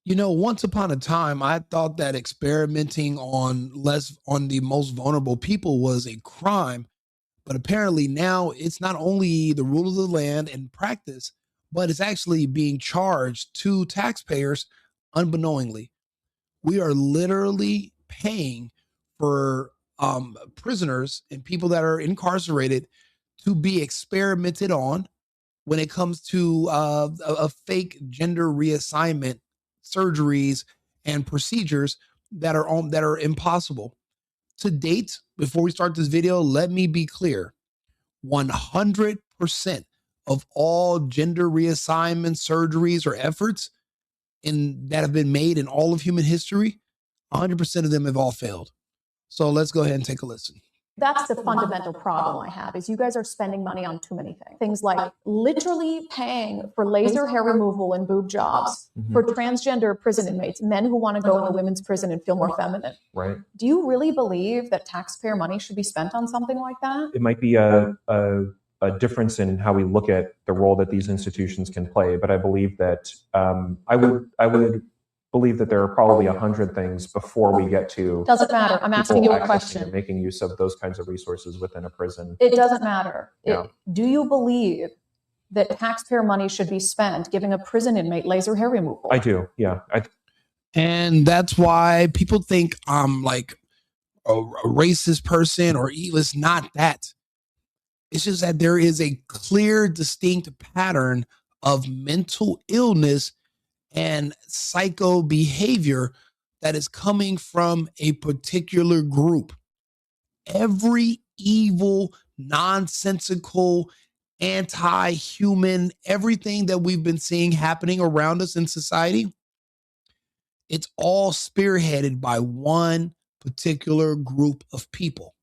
Once upon a time, I thought that experimenting on the most vulnerable people was a crime, but apparently now it's not only the rule of the land and practice, but it's actually being charged to taxpayers unbeknowingly. We are literally paying for prisoners and people that are incarcerated to be experimented on when it comes to a fake gender reassignment surgeries and procedures that are impossible. To date, before we start this video, let me be clear: 100% of all gender reassignment surgeries or efforts in that have been made in all of human history, 100% of them have all failed. So let's go ahead and take a listen. That's the fundamental problem I have, is you guys are spending money on too many things. Things like literally paying for laser hair removal and boob jobs for transgender prison inmates, men who want to go in the women's prison and feel more feminine. Right. Do you really believe that taxpayer money should be spent on something like that? It might be a difference in how we look at the role that these institutions can play, but I believe that I would believe that there are probably 100 things before we get to. Doesn't matter. I'm asking you a question. And making use of those kinds of resources within a prison. It doesn't matter. Yeah. Do you believe that taxpayer money should be spent giving a prison inmate laser hair removal? I do. Yeah. And that's why people think I'm like a racist person or evil. It's not that. It's just that there is a clear, distinct pattern of mental illness and psycho behavior that is coming from a particular group. Every evil, nonsensical, anti-human, everything that we've been seeing happening around us in society, it's all spearheaded by one particular group of people.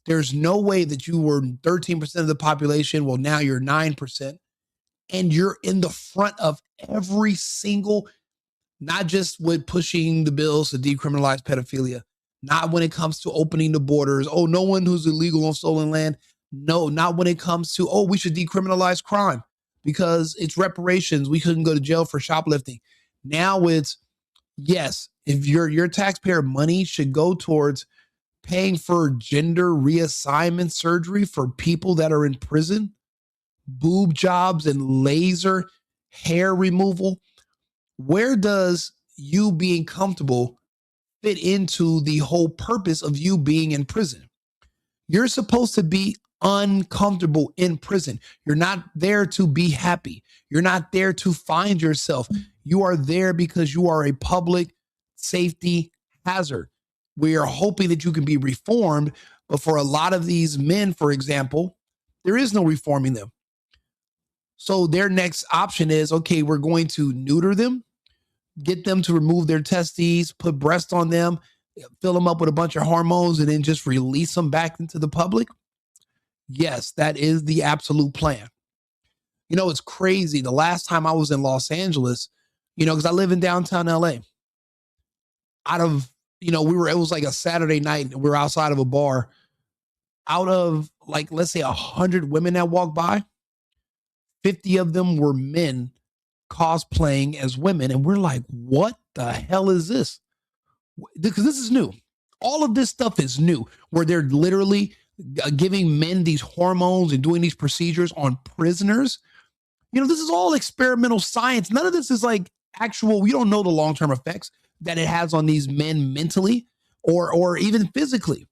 There's no way that you were 13% of the population. Well, now you're 9%. And you're in the front of every single, not just with pushing the bills to decriminalize pedophilia, not when it comes to opening the borders. Oh, no one who's illegal on stolen land. No, not when it comes to, oh, we should decriminalize crime because it's reparations. We couldn't go to jail for shoplifting. Now it's, yes, if your taxpayer money should go towards paying for gender reassignment surgery for people that are in prison, boob jobs and laser hair removal. Where does you being comfortable fit into the whole purpose of you being in prison? You're supposed to be uncomfortable in prison. You're not there to be happy. You're not there to find yourself. You are there because you are a public safety hazard. We are hoping that you can be reformed, but for a lot of these men, for example, there is no reforming them. So their next option is, okay, we're going to neuter them, get them to remove their testes, put breast on them, fill them up with a bunch of hormones, and then just release them back into the public. Yes, that is the absolute plan. It's crazy. The last time I was in Los Angeles, because I live in downtown LA, it was like a Saturday night and we were outside of a bar. Out of like, let's say 100 women that walked by, 50 of them were men cosplaying as women. And we're like, what the hell is this? Because this is new. All of this stuff is new, where they're literally giving men these hormones and doing these procedures on prisoners. This is all experimental science. None of this is like actual. We don't know the long-term effects that it has on these men mentally or even physically.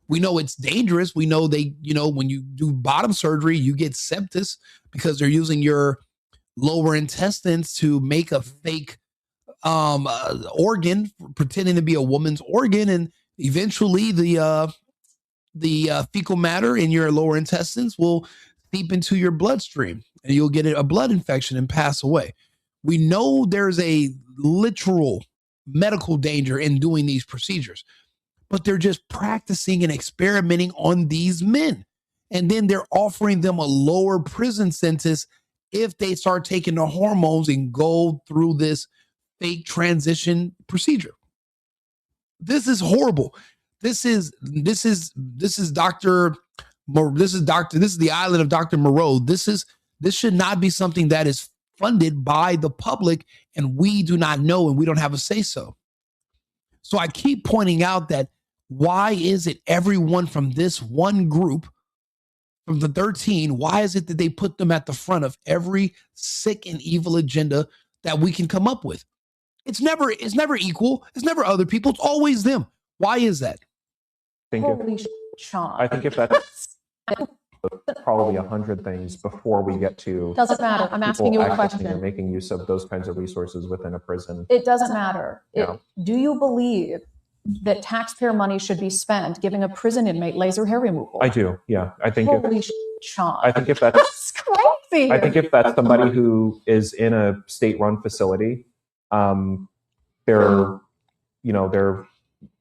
We know it's dangerous. We know when you do bottom surgery, you get sepsis because they're using your lower intestines to make a fake organ, pretending to be a woman's organ. And eventually the fecal matter in your lower intestines will seep into your bloodstream and you'll get a blood infection and pass away. We know there's a literal medical danger in doing these procedures, but they're just practicing and experimenting on these men. And then they're offering them a lower prison sentence if they start taking the hormones and go through this fake transition procedure. This is horrible. This is the island of Dr. Moreau. This should not be something that is funded by the public, and we do not know, and we don't have a say so. So I keep pointing out that why is it everyone from this one group, from the 13, why is it that they put them at the front of every sick and evil agenda that we can come up with? It's never equal. It's never other people. It's always them. Why is that? Holy Shaun. I think if that's probably 100 things before we get to Doesn't matter. I'm asking you a question. And making use of those kinds of resources within a prison. It doesn't matter. Yeah. Do you believe that taxpayer money should be spent giving a prison inmate laser hair removal? I do. Yeah. I think Holy Shaun. I think if that's That's crazy. I think if that's somebody who is in a state-run facility, there are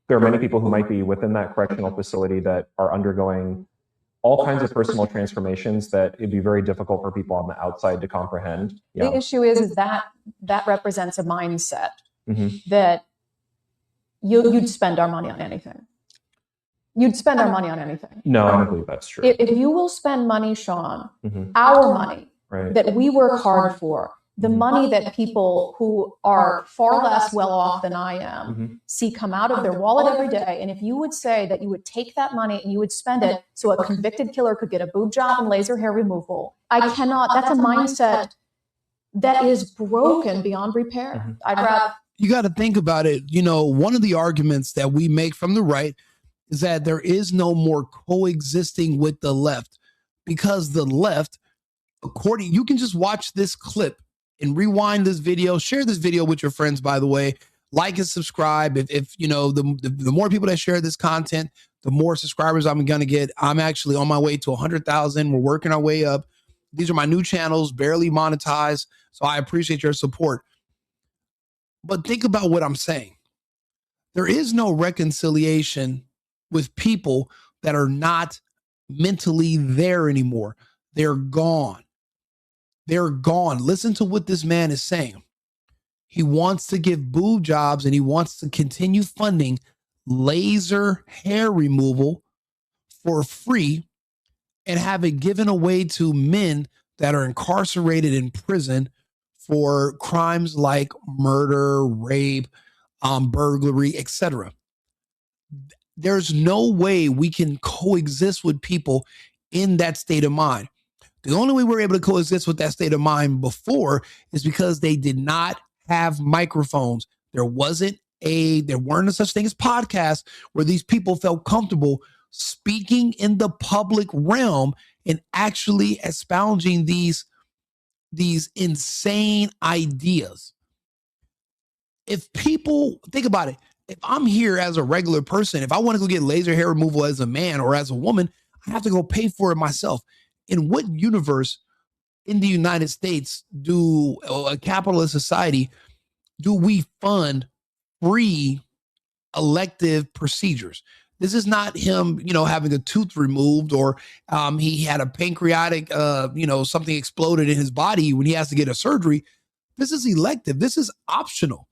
many people who might be within that correctional facility that are undergoing all kinds of personal transformations that it'd be very difficult for people on the outside to comprehend. The issue is that represents a mindset that you'd spend our money on anything. You'd spend our money on anything. No, I don't believe that's true. If you will spend money, Shaun, our money that we work hard for, the money that people who are far less well off than I am see come out of their wallet every day. And if you would say that you would take that money and you would spend it so a convicted killer could get a boob job and laser hair removal, I cannot. That's a mindset that is broken beyond repair. I'd rather. You got to think about it. You know, one of the arguments that we make from the right is that there is no more coexisting with the left, because the left, you can just watch this clip and rewind this video, share this video with your friends, by the way, like and subscribe. If you know, the more people that share this content, the more subscribers I'm going to get. I'm actually on my way to 100,000. We're working our way up. These are my new channels, barely monetized. So I appreciate your support. But think about what I'm saying. There is no reconciliation with people that are not mentally there anymore. They're gone. They're gone. Listen to what this man is saying. He wants to give boob jobs and he wants to continue funding laser hair removal for free and have it given away to men that are incarcerated in prison for crimes like murder, rape, burglary, etc. There's no way we can coexist with people in that state of mind. The only way we're able to coexist with that state of mind before is because they did not have microphones. There weren't such thing as podcasts where these people felt comfortable speaking in the public realm and actually expounding these insane ideas. If people think about it, if I'm here as a regular person, if I want to go get laser hair removal as a man or as a woman, I have to go pay for it myself. In what universe in the United States do a capitalist society do we fund free elective procedures? This is not him, having a tooth removed or he had a pancreatic, something exploded in his body when he has to get a surgery. This is elective. This is optional.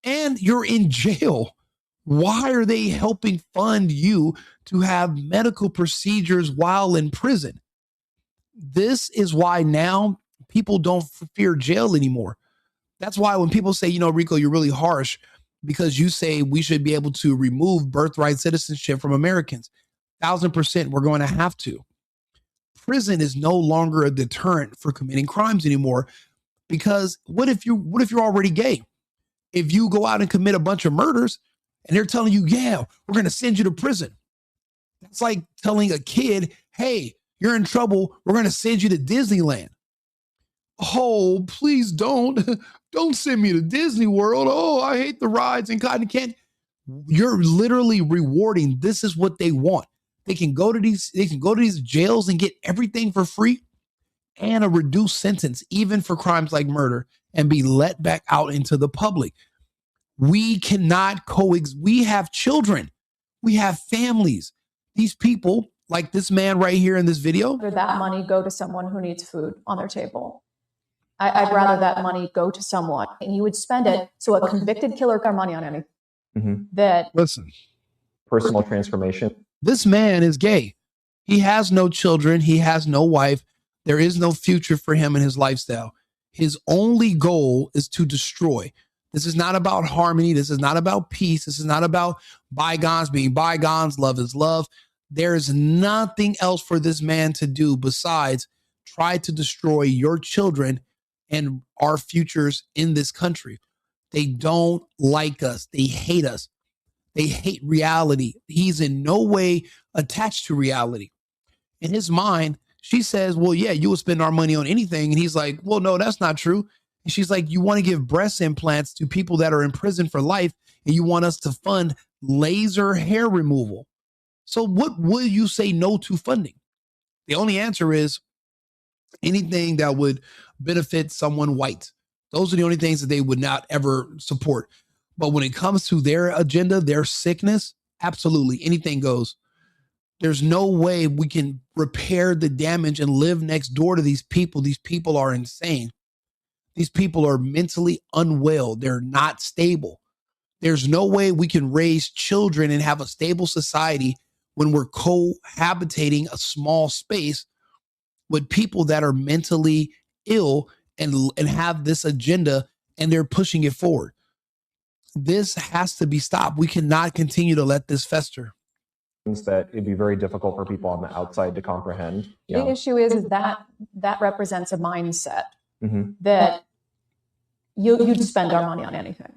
And you're in jail. Why are they helping fund you to have medical procedures while in prison? This is why now people don't fear jail anymore. That's why when people say, Rico, you're really harsh because you say we should be able to remove birthright citizenship from Americans. 1,000% we're going to have to. Prison is no longer a deterrent for committing crimes anymore, because what if you're already gay? If you go out and commit a bunch of murders and they're telling you, yeah, we're going to send you to prison. That's like telling a kid, hey, you're in trouble. We're going to send you to Disneyland. Oh, please don't send me to Disney World. Oh, I hate the rides and cotton candy. You're literally rewarding. This is what they want. They can go to these jails and get everything for free and a reduced sentence, even for crimes like murder, and be let back out into the public. We cannot coexist. We have children. We have families. These people, like this man right here in this video. Rather that money go to someone who needs food on their table. I'd rather that money go to someone, and you would spend it so a convicted killer got money on anything. Listen, personal transformation. This man is gay. He has no children. He has no wife. There is no future for him in his lifestyle. His only goal is to destroy. This is not about harmony. This is not about peace. This is not about bygones being bygones. Love is love. There is nothing else for this man to do besides try to destroy your children and our futures in this country. They don't like us. They hate us. They hate reality. He's in no way attached to reality. In his mind, she says, well, yeah, you will spend our money on anything. And he's like, well, no, that's not true. And she's like, you want to give breast implants to people that are in prison for life, and you want us to fund laser hair removal. So what will you say no to funding? The only answer is anything that would benefit someone white. Those are the only things that they would not ever support. But when it comes to their agenda, their sickness, absolutely anything goes. There's no way we can repair the damage and live next door to these people. These people are insane. These people are mentally unwell. They're not stable. There's no way we can raise children and have a stable society when we're cohabitating a small space with people that are mentally ill and have this agenda, and they're pushing it forward. This has to be stopped. We cannot continue to let this fester. That it'd be very difficult for people on the outside to comprehend. The issue is that represents a mindset that you'd spend our money on anything.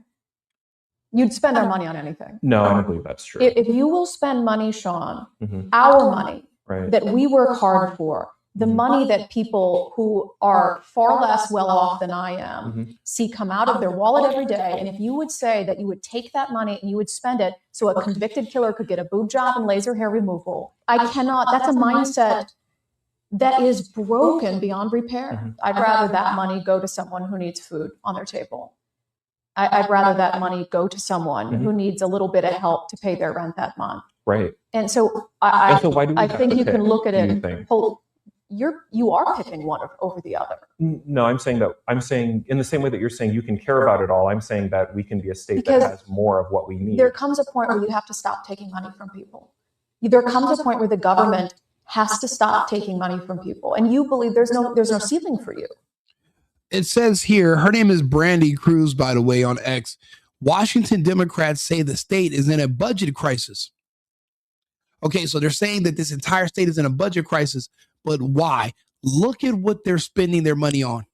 You'd spend our money on anything. No, I don't believe that's true. If you will spend money, Shaun, our money that we work hard for, the money that people who are far less well off than I am see come out of their wallet every day. And if you would say that you would take that money and you would spend it so a convicted killer could get a boob job and laser hair removal, I cannot. That's a mindset that is broken beyond repair. I'd rather that money go to someone who needs food on their table. I'd rather that money go to someone who needs a little bit of help to pay their rent that month. Right. And so why do we I have think to you can pick, look at it. think? You are picking one over the other. No, I'm saying in the same way that you're saying you can care about it all, I'm saying that we can be a state Because that has more of what we need. There comes a point where you have to stop taking money from people. There comes a point where the government has to stop taking money from people. And you believe there's no ceiling for you. It says here, her name is Brandi Kruse, by the way, on X. Washington Democrats say the state is in a budget crisis. Okay, so they're saying that this entire state is in a budget crisis, but why? Look at what they're spending their money on.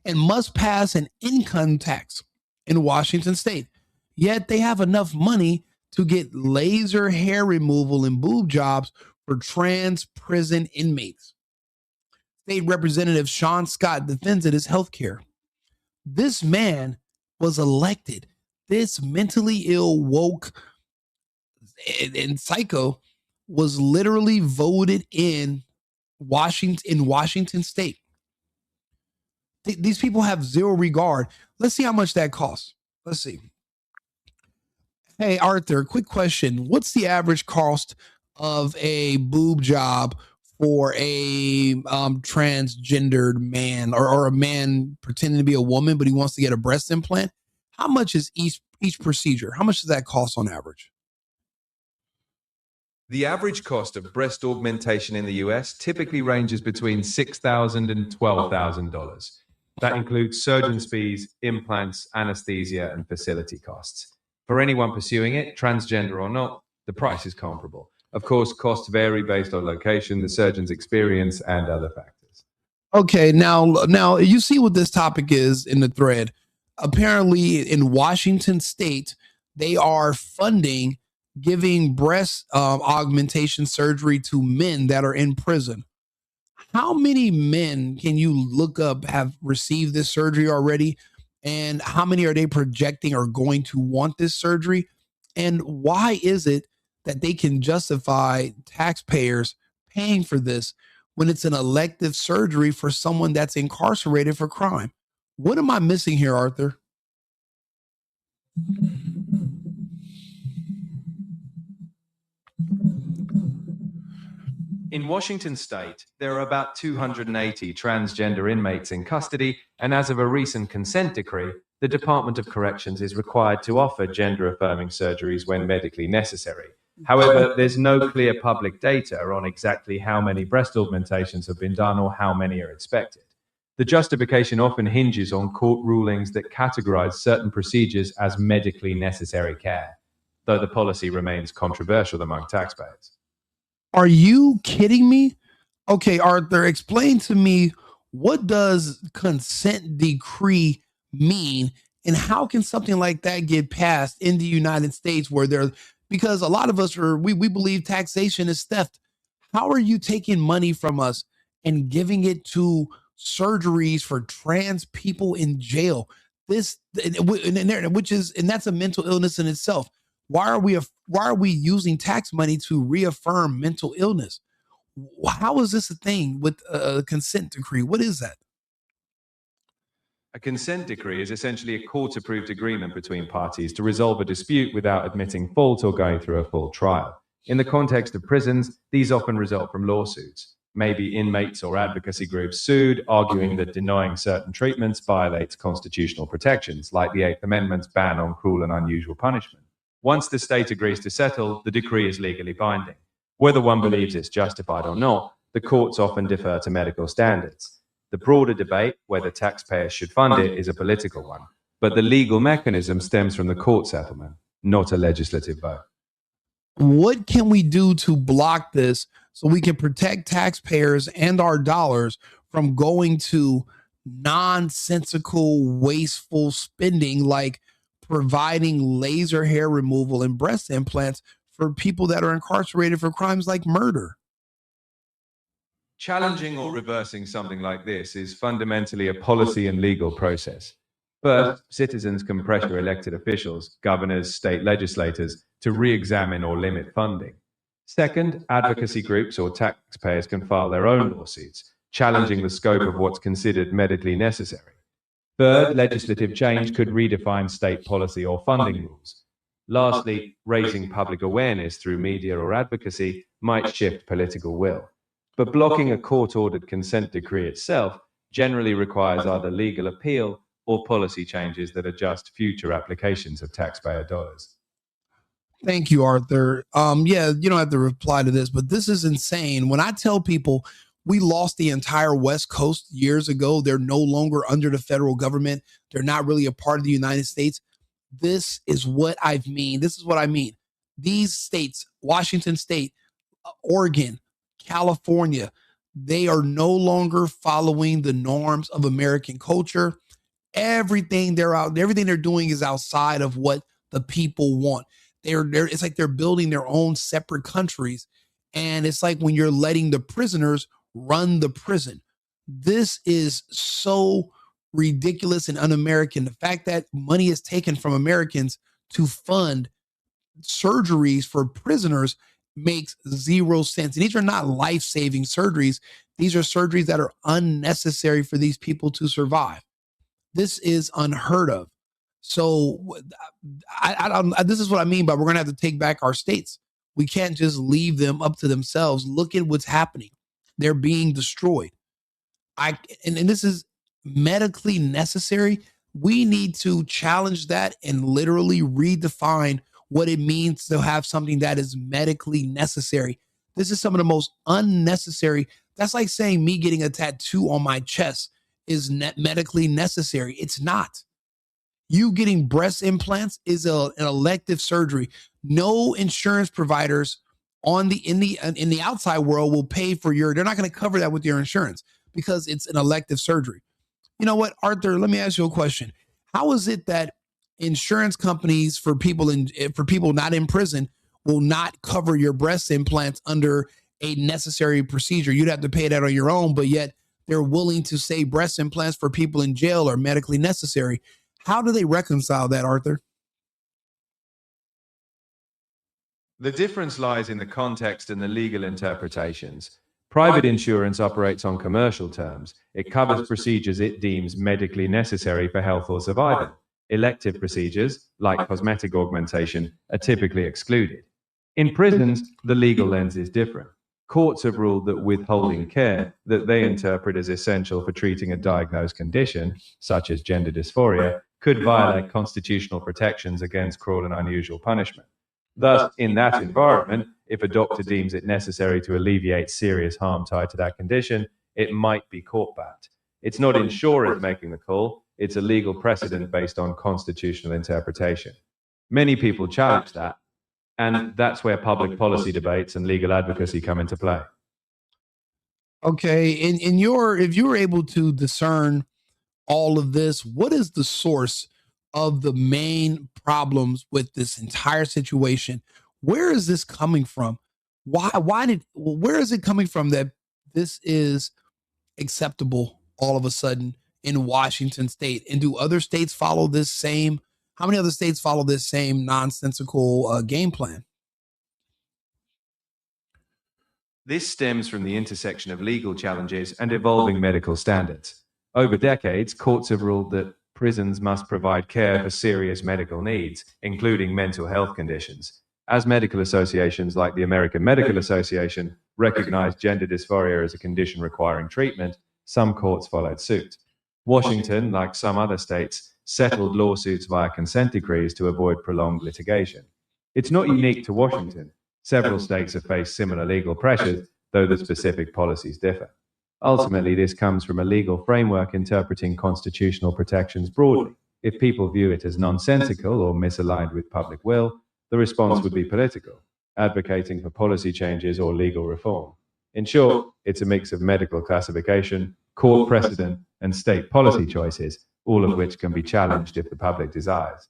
And must pass an income tax in Washington state. Yet they have enough money to get laser hair removal and boob jobs for trans prison inmates. State Representative Shaun Scott defends it as healthcare. This man was elected. This mentally ill, woke, and psycho was literally voted in Washington state. These people have zero regard. Let's see how much that costs. Let's see. Hey, Arthur, quick question. What's the average cost of a boob job for a transgendered man or a man pretending to be a woman, but he wants to get a breast implant? How much is each procedure? How much does that cost on average? The average cost of breast augmentation in the US typically ranges between $6,000 and $12,000. That includes surgeon's fees, implants, anesthesia, and facility costs. For anyone pursuing it, transgender or not, the price is comparable. Of course, costs vary based on location, the surgeon's experience, and other factors. Okay, now you see what this topic is in the thread. Apparently, in Washington state, they are funding giving breast augmentation surgery to men that are in prison. How many men can you look up have received this surgery already? And how many are they projecting are going to want this surgery? And why is it that they can justify taxpayers paying for this when it's an elective surgery for someone that's incarcerated for crime? What am I missing here, Arthur? In Washington state, there are about 280 transgender inmates in custody, and as of a recent consent decree, the Department of Corrections is required to offer gender-affirming surgeries when medically necessary. However, there's no clear public data on exactly how many breast augmentations have been done or how many are expected. The justification often hinges on court rulings that categorize certain procedures as medically necessary care, though the policy remains controversial among taxpayers. Are you kidding me? Okay, Arthur, explain to me, what does consent decree mean, and how can something like that get passed in the United States where because a lot of us we believe taxation is theft. How are you taking money from us and giving it to surgeries for trans people in jail? This and that's a mental illness in itself. Why are we using tax money to reaffirm mental illness? How is this a thing with a consent decree? What is that? A consent decree is essentially a court-approved agreement between parties to resolve a dispute without admitting fault or going through a full trial. In the context of prisons, these often result from lawsuits. Maybe inmates or advocacy groups sued, arguing that denying certain treatments violates constitutional protections, like the Eighth Amendment's ban on cruel and unusual punishment. Once the state agrees to settle, the decree is legally binding. Whether one believes it's justified or not, the courts often defer to medical standards. The broader debate, whether taxpayers should fund it, is a political one, but the legal mechanism stems from the court settlement, not a legislative vote. What can we do to block this so we can protect taxpayers and our dollars from going to nonsensical, wasteful spending, like providing laser hair removal and breast implants for people that are incarcerated for crimes like murder? Challenging or reversing something like this is fundamentally a policy and legal process. First, citizens can pressure elected officials, governors, state legislators to re-examine or limit funding. Second, advocacy groups or taxpayers can file their own lawsuits, challenging the scope of what's considered medically necessary. Third, legislative change could redefine state policy or funding rules. Lastly, raising public awareness through media or advocacy might shift political will. But blocking a court-ordered consent decree itself generally requires either legal appeal or policy changes that adjust future applications of taxpayer dollars. Thank you, Arthur. Yeah, you don't have to reply to this, but this is insane. When I tell people we lost the entire West Coast years ago, they're no longer under the federal government, they're not really a part of the United States. This is what I mean. This is what I mean. These states, Washington State, Oregon, California, they are no longer following the norms of American culture. Everything they're doing is outside of what the people want. It's like they're building their own separate countries. And it's like when you're letting the prisoners run the prison. This is so ridiculous and un-American. The fact that money is taken from Americans to fund surgeries for prisoners makes zero sense. And these are not life-saving surgeries. These are surgeries that are unnecessary for these people to survive. This is unheard of. So this is what I mean by we're going to have to take back our states. We can't just leave them up to themselves. Look at what's happening. They're being destroyed. And this is medically necessary. We need to challenge that and literally redefine what it means to have something that is medically necessary. This is some of the most unnecessary. That's like saying me getting a tattoo on my chest is medically necessary. It's not. You getting breast implants is an elective surgery. No insurance providers in the outside world will pay for they're not going to cover that with your insurance because it's an elective surgery. You know what, Arthur, let me ask you a question. How is it that insurance companies for people not in prison will not cover your breast implants under a necessary procedure? You'd have to pay that on your own, but yet they're willing to say breast implants for people in jail are medically necessary. How do they reconcile that, Arthur? The difference lies in the context and the legal interpretations. Private insurance operates on commercial terms. It covers procedures it deems medically necessary for health or survival. Elective procedures, like cosmetic augmentation, are typically excluded. In prisons, the legal lens is different. Courts have ruled that withholding care that they interpret as essential for treating a diagnosed condition, such as gender dysphoria, could violate constitutional protections against cruel and unusual punishment. Thus, in that environment, if a doctor deems it necessary to alleviate serious harm tied to that condition, it might be court-backed. It's not insurers making the call, it's a legal precedent based on constitutional interpretation. Many people challenge that, and that's where public policy debates and legal advocacy come into play. Okay, if you were able to discern all of this, what is the source of the main problems with this entire situation? Where is this coming from? Where is it coming from that this is acceptable all of a sudden in Washington state? And do other states follow this same? How many other states follow this same nonsensical game plan? This stems from the intersection of legal challenges and evolving medical standards. Over decades, courts have ruled that prisons must provide care for serious medical needs, including mental health conditions. As medical associations like the American Medical Association recognize gender dysphoria as a condition requiring treatment, some courts followed suit. Washington, like some other states, settled lawsuits via consent decrees to avoid prolonged litigation. It's not unique to Washington. Several states have faced similar legal pressures, though the specific policies differ. Ultimately, this comes from a legal framework interpreting constitutional protections broadly. If people view it as nonsensical or misaligned with public will, the response would be political, advocating for policy changes or legal reform. In short, it's a mix of medical classification, court precedent, and state policy choices, all of which can be challenged if the public desires.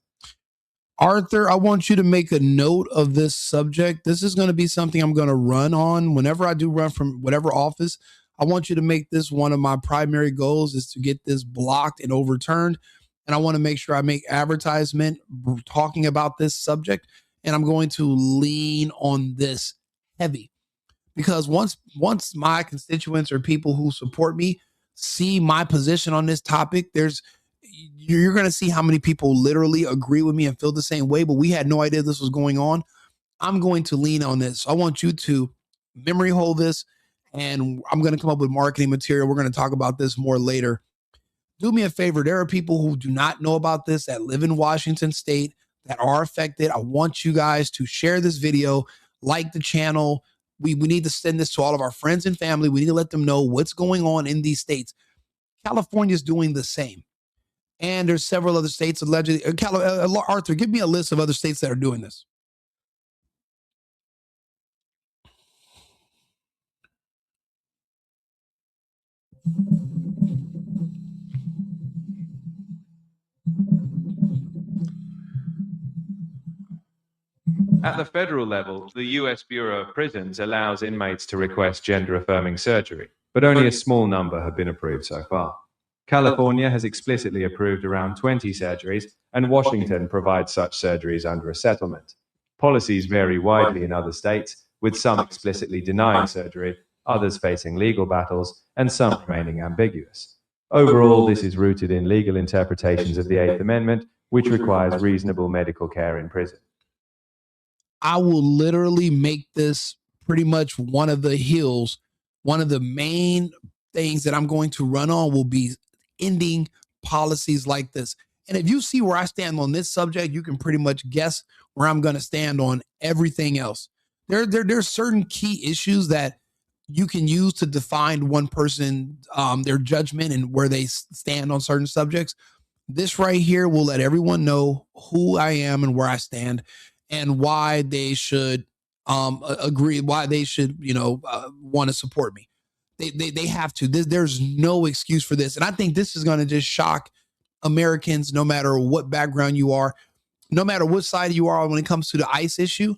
Arthur, I want you to make a note of this subject. This is going to be something I'm going to run on whenever I do run from whatever office. I want you to make this one of my primary goals, is to get this blocked and overturned. And I want to make sure I make advertisement talking about this subject. And I'm going to lean on this heavy, because once my constituents or people who support me see my position on this topic, you're going to see how many people literally agree with me and feel the same way, but we had no idea this was going on. I'm going to lean on this. I want you to memory hold this, and I'm going to come up with marketing material. We're going to talk about this more later. Do me a favor. There are people who do not know about this that live in Washington state that are affected. I want you guys to share this video, like the channel. We need to send this to all of our friends and family. We need to let them know what's going on in these states. California is doing the same. And there's several other states allegedly. Arthur, give me a list of other states that are doing this. At the federal level, the U.S. Bureau of Prisons allows inmates to request gender-affirming surgery, but only a small number have been approved so far. California has explicitly approved around 20 surgeries, and Washington provides such surgeries under a settlement. Policies vary widely in other states, with some explicitly denying surgery, others facing legal battles, and some remaining ambiguous. Overall, this is rooted in legal interpretations of the Eighth Amendment, which requires reasonable medical care in prison. I will literally make this pretty much one of the hills. One of the main things that I'm going to run on will be ending policies like this. And if you see where I stand on this subject, you can pretty much guess where I'm going to stand on everything else. There's certain key issues that you can use to define one person, their judgment and where they stand on certain subjects. This right here will let everyone know who I am and where I stand, and why they should agree, why they should, want to support me. They have to. There's no excuse for this. And I think this is going to just shock Americans, no matter what background you are, no matter what side you are when it comes to the ICE issue.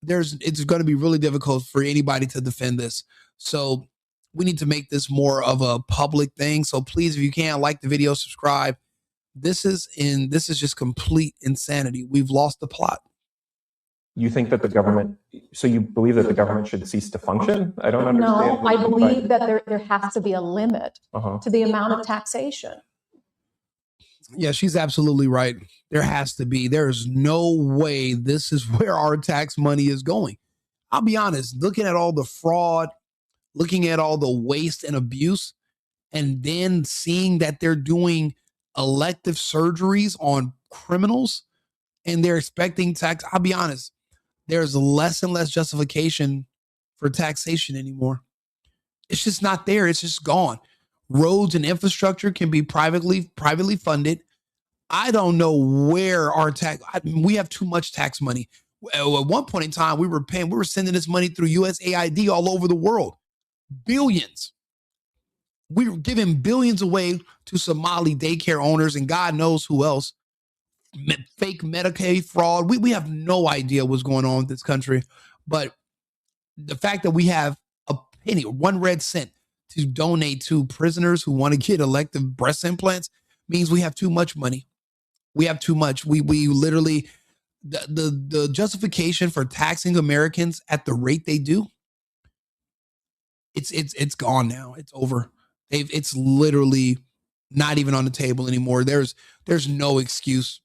It's going to be really difficult for anybody to defend this. So we need to make this more of a public thing. So please, if you can, like the video, subscribe. This is just complete insanity. We've lost the plot. You think that the government, so you believe that the government should cease to function? I don't understand. No, I believe that there has to be a limit to the amount of taxation. Yeah, she's absolutely right. There has to be. There's no way this is where our tax money is going. I'll be honest, looking at all the fraud, looking at all the waste and abuse, and then seeing that they're doing elective surgeries on criminals and they're expecting tax. I'll be honest, there's less and less justification for taxation anymore. It's just not there. It's just gone. Roads and infrastructure can be privately funded. I don't know where our we have too much tax money. At one point in time, we were sending this money through USAID all over the world. Billions. We were giving billions away to Somali daycare owners and God knows who else. Fake Medicaid fraud. We have no idea what's going on with this country. But the fact that we have a penny, 1 red cent to donate to prisoners who want to get elective breast implants means we have too much money. We have too much. We literally, the justification for taxing Americans at the rate they do, it's gone now. It's over. It's literally not even on the table anymore. There's no excuse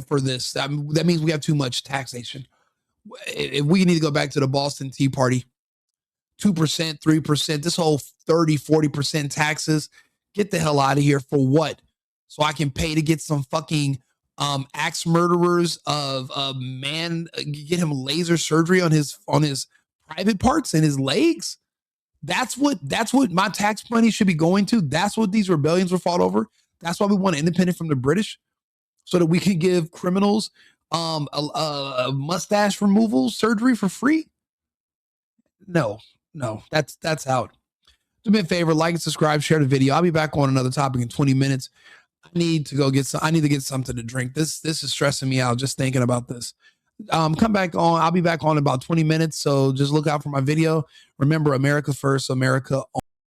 for this. That means we have too much taxation. If we need to go back to the Boston Tea Party, 2%, 3%, this whole 30, 40% taxes, get the hell out of here. For what? So I can pay to get some fucking axe murderers of a man, get him laser surgery on his private parts and his legs. That's what my tax money should be going to. That's what these rebellions were fought over. That's why we want independent from the British, so that we can give criminals a mustache removal surgery for free. No, that's out. Do me a favor, like and subscribe, share the video. I'll be back on another topic in 20 minutes. I need to get something to drink. This is stressing me out just thinking about this. Come back on. I'll be back on in about 20 minutes. So just look out for my video. Remember, America first, America.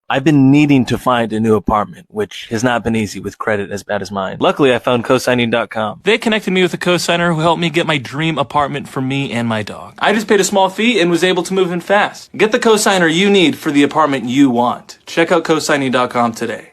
I've been needing to find a new apartment, which has not been easy with credit as bad as mine. Luckily, I found cosigning.com. They connected me with a cosigner who helped me get my dream apartment for me and my dog. I just paid a small fee and was able to move in fast. Get the cosigner you need for the apartment you want. Check out cosigning.com today.